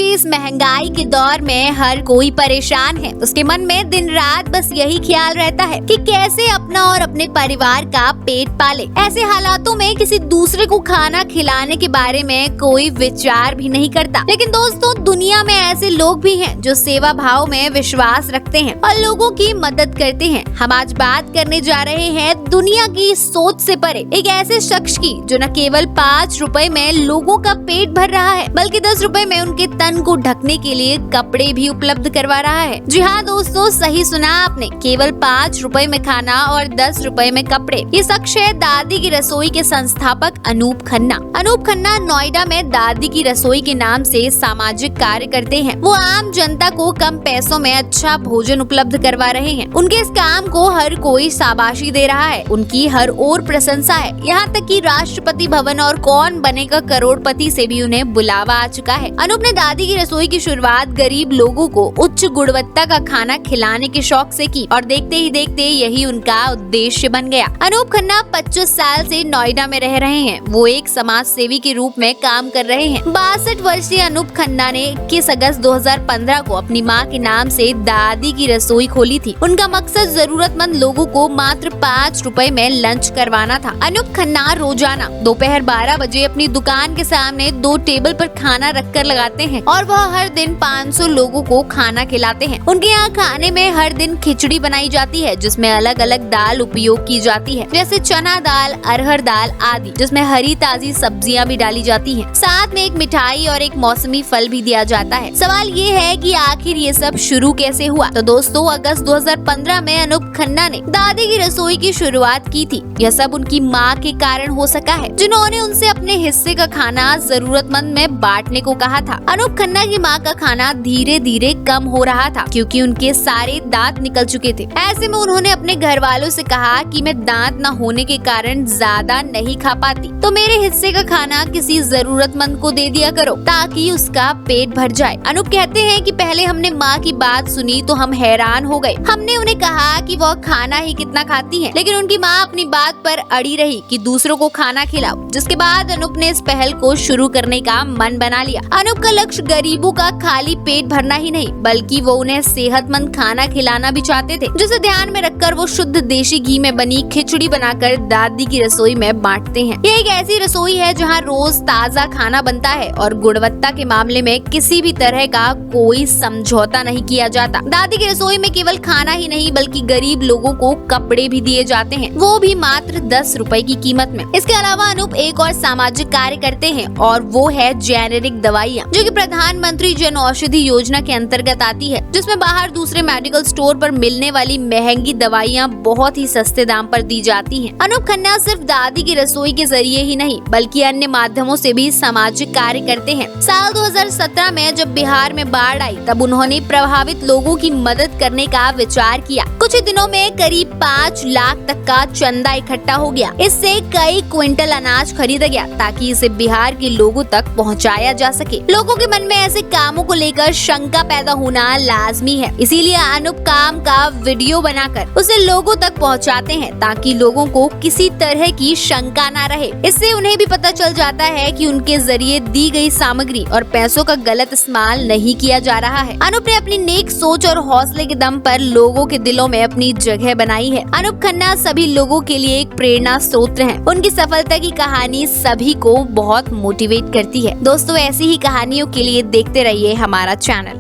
के इस महंगाई के दौर में हर कोई परेशान है। उसके मन में दिन रात बस यही ख्याल रहता है कि कैसे अपना और अपने परिवार का पेट पाले। ऐसे हालातों में किसी दूसरे को खाना खिलाने के बारे में कोई विचार भी नहीं करता। लेकिन दोस्तों, दुनिया में ऐसे लोग भी हैं जो सेवा भाव में विश्वास रखते हैं और लोगों की मदद करते हैं। हम आज बात करने जा रहे हैं दुनिया की सोच से परे एक ऐसे शख्स की जो न केवल 5 रुपए में लोगों का पेट भर रहा है, बल्कि 10 रुपए में उनके तन को ढकने के लिए कपड़े भी उपलब्ध करवा रहा है। जी हाँ दोस्तों, सही सुना आपने, केवल 5 रुपए में खाना और 10 रुपए में कपड़े। ये शख्स है दादी की रसोई के संस्थापक अनूप खन्ना। अनूप खन्ना नोएडा में दादी की रसोई के नाम से सामाजिक कार्य करते हैं। वो आम जनता को कम पैसों में अच्छा भोजन उपलब्ध करवा रहे हैं। उनके इस काम को हर कोई शाबाशी दे रहा है, उनकी हर ओर प्रशंसा है। यहाँ तक कि राष्ट्रपति भवन और कौन बनेगा करोड़पति से भी उन्हें बुलावा आ चुका है। अनूप ने दादी की रसोई की शुरुआत गरीब लोगों को उच्च गुणवत्ता का खाना खिलाने के शौक से की और देखते ही देखते यही उनका उद्देश्य बन गया। अनूप खन्ना 25 साल से नोएडा में रह रहे हैं। वो एक समाज सेवी के रूप में काम कर रहे हैं। 62 वर्षीय अनूप खन्ना ने 21 अगस्त 2015 को अपनी मां के नाम से दादी की रसोई खोली थी। उनका मकसद जरूरतमंद लोगों को मात्र 5 रुपए में लंच करवाना था। अनूप खन्ना रोजाना दोपहर 12 बजे अपनी दुकान के सामने 2 टेबल पर खाना रखकर लगाते हैं और वह हर दिन 500 लोगों को खाना खिलाते हैं। उनके यहाँ खाने में हर दिन खिचड़ी बनाई जाती है, जिसमें अलग अलग दाल उपयोग की जाती है, जैसे चना दाल, अरहर दाल आदि, जिसमें हरी ताजी सब्जियां भी डाली जाती हैं। साथ में एक मिठाई और एक मौसमी फल भी दिया जाता है। सवाल ये है कि आखिर ये सब शुरू कैसे हुआ? तो दोस्तों, अगस्त 2015 में अनूप खन्ना ने दादी की रसोई की शुरुआत की थी। यह सब उनकी माँ के कारण हो सका है, जिन्होंने उनसे अपने हिस्से का खाना जरूरतमंद में बांटने को कहा था। अनूप खन्ना की माँ का खाना धीरे धीरे कम हो रहा था क्योंकि उनके सारे दांत निकल चुके थे। ऐसे में उन्होंने अपने घर वालों से कहा कि मैं दांत न होने के कारण ज्यादा नहीं खा पाती, तो मेरे हिस्से का खाना किसी जरूरतमंद को दे दिया करो ताकि उसका पेट भर जाए। अनूप कहते हैं कि पहले हमने माँ की बात सुनी तो हम हैरान हो गए। हमने उन्हें कहा कि वह खाना ही कितना खाती है, लेकिन उनकी माँ अपनी बात पर अड़ी रही कि दूसरों को खाना खिलाओ। जिसके बाद अनूप ने इस पहल को शुरू करने का मन बना लिया। अनूप का लक्ष्य गरीबों का खाली पेट भरना ही नहीं, बल्कि वो उन्हें सेहतमंद खाना खिलाना भी चाहते थे, जिसे ध्यान में रखकर वो शुद्ध देशी घी में बनी खिचड़ी बनाकर दादी की रसोई में बांटते हैं। ये एक ऐसी रसोई है जहाँ रोज ताज़ा खाना बनता है और गुणवत्ता के मामले में किसी भी तरह का कोई समझौता नहीं किया जाता। दादी की रसोई में केवल खाना ही नहीं बल्कि गरीब लोगों को कपड़े भी दिए जाते हैं, वो भी मात्र 10 रुपए की कीमत में। इसके अलावा अनूप एक और सामाजिक कार्य करते हैं और वो है जेनेरिक दवाइयाँ, जो कि प्रधानमंत्री जन औषधि योजना के अंतर्गत आती है, जिसमें बाहर दूसरे मेडिकल स्टोर पर मिलने वाली महंगी दवाइयाँ बहुत ही सस्ते दाम पर दी जाती हैं। अनूप खन्ना सिर्फ दादी की रसोई के जरिए ही नहीं बल्कि अन्य माध्यमों से भी सामाजिक कार्य करते हैं। साल 2017 में जब बिहार में बाढ़ आई, तब उन्होंने प्रभावित लोगों की मदद करने का विचार किया। कुछ ही दिनों में करीब 5 लाख तक का चंदा इकट्ठा हो गया। इससे कई क्विंटल अनाज खरीदा गया ताकि इसे बिहार के लोगों तक पहुंचाया जा सके। लोगों के मन में ऐसे कामों को लेकर शंका पैदा होना लाजमी है, इसीलिए अनूप काम का वीडियो बनाकर उसे लोगों तक पहुंचाते हैं ताकि लोगों को किसी तरह की शंका ना रहे। इससे उन्हें भी पता चल जाता है कि उनके जरिए दी गई सामग्री और पैसों का गलत इस्तेमाल नहीं किया जा रहा है। अनूप ने अपनी नेक सोच और हौसले के दम पर लोगों के दिलों में अपनी जगह बनाई है। अनूप खन्ना सभी लोगों के लिए एक प्रेरणा स्रोत हैं। उनकी सफलता की कहानी सभी को बहुत मोटिवेट करती है। दोस्तों, ऐसी ही कहानियों के लिए देखते रहिए हमारा चैनल।